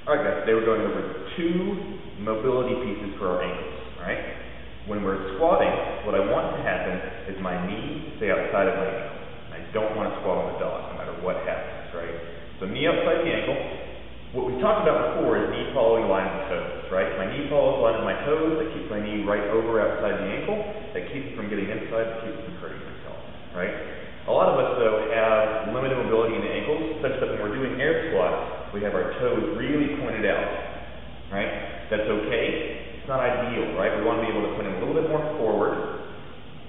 Alright guys, today we're going over two mobility pieces for our ankles, alright? When we're squatting, what I want to happen is my knee stay outside of my ankle. I don't want to squat on the dog, no matter what happens, right? So knee outside the ankle. What we talked about before is knee following the line of the toes, right? My knee follows the line of my toes, that keeps my knee right over outside the ankle, that keeps it from getting inside, that keeps it from hurting myself, right? A lot of us, though, have limited mobility in the ankles, such that when we're doing air squats, we have our toes really pointed out, right? That's okay. It's not ideal, right? We want to be able to put them a little bit more forward,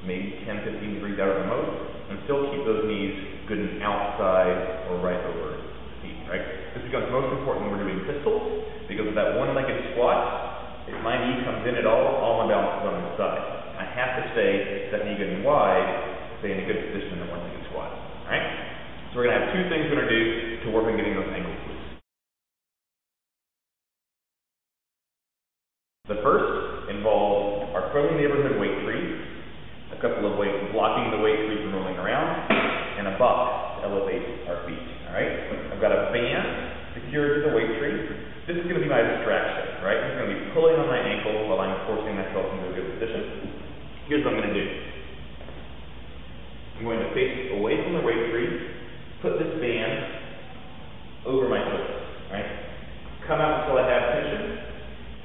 maybe 10, 15 degrees out at the most, and still keep those knees good and outside or right over the feet, right? This becomes most important when we're doing pistols, because with that one-legged squat, if my knee comes in at all my balance is on the side. I have to stay that knee good and wide, stay in a good position in the one-legged squat, alright? So we're going to have two things we're going to do to work on getting those ankles loose. The first involves our friendly neighborhood weight tree, a couple of weights blocking the weight tree from rolling around, and a box to elevate our feet, alright? I've got a band secured to the weight tree. This is going to be my distraction, right? I'm going to be pulling on my ankle while I'm forcing myself into a good position. Here's what I'm going to do. I'm going to face away from the weight tree, put this band over my foot, right? Come out until I have tension.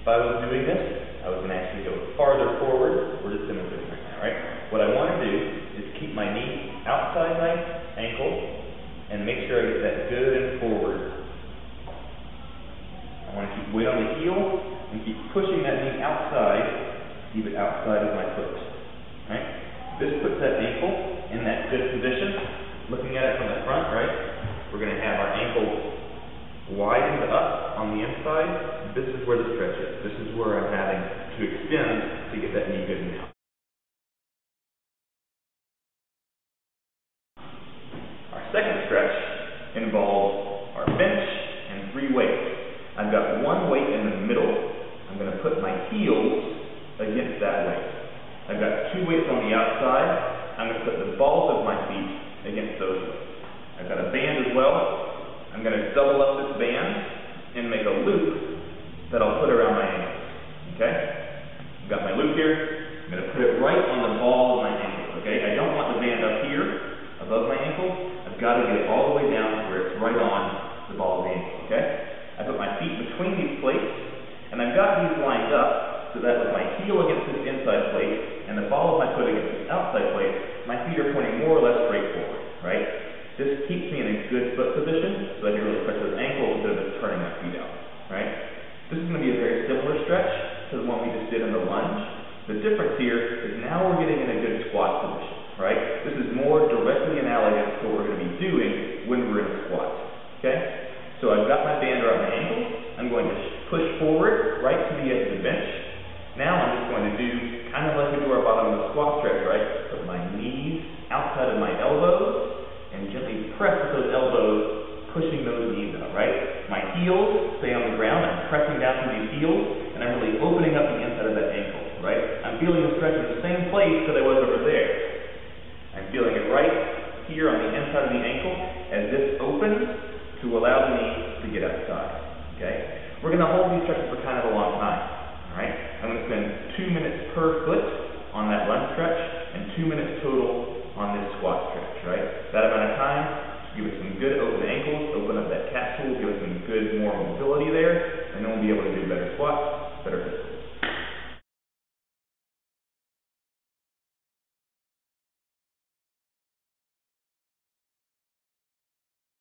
If I was doing this, I was going to actually go farther forward. We're just demonstrating right now, right? What I want to do is keep my knee outside my ankle and make sure I get that good and forward. I want to keep weight on the heel and keep pushing that knee outside, keep it outside of my foot, right? This puts that ankle in that good position. Looking at it from the front, right? We're going to have our ankle widened up on the inside. This is where the stretch is. This is where I'm having to extend to get that knee good and out. Our second stretch involves our bench and 3 weights. I've got one weight in the middle. I'm going to put my heels against that weight. I've got 2 weights on the outside. I'm going to put the balls of my feet against those weights. I've got a band as well. I'm going to double up this band and make a loop that I'll put around my ankles. Okay? I've got my loop here. I'm going to put it right on the ball of my ankle. Okay? I don't want the band up here above my ankle. I've got to get it all the way down to where it's right on the ball of the ankle. Okay? I put my feet between these plates, and I've got these lined up so that with my heel against this inside plate and the ball of my foot against this outside plate, my feet are pointing more or less straight forward, right? This keeps me in a good foot position so I can really stretch those ankles instead of just turning my feet out, right? This is going to be a very similar stretch to the one we just did in the lunge. The difference here is now we're getting in a good squat position, right? This is more directly analogous to what we're going to be doing when we're in a squat, okay? So I've got my band around my ankles. I'm going to push forward right to the edge of the bench. Now I'm just going to do kind of like we do our bottom of the squat stretch, right? Put my knees outside of my elbows and gently press with those elbows, pushing those knees out, right? My heels stay on the ground. I'm pressing down through these heels, and I'm really opening up the inside of that ankle, right? I'm feeling the stretch in the same place that I was over there. I'm feeling it right here on the inside of the ankle as this opens to allow the knee to get outside, okay? We're going to hold these stretches for kind of a long time. Alright, I'm going to spend 2 minutes per foot on that lunge stretch and 2 minutes total on this squat stretch, right? That amount of time give us some good open ankles, open up that capsule, give us some good more mobility there, and then we'll be able to do better squats, better pistols.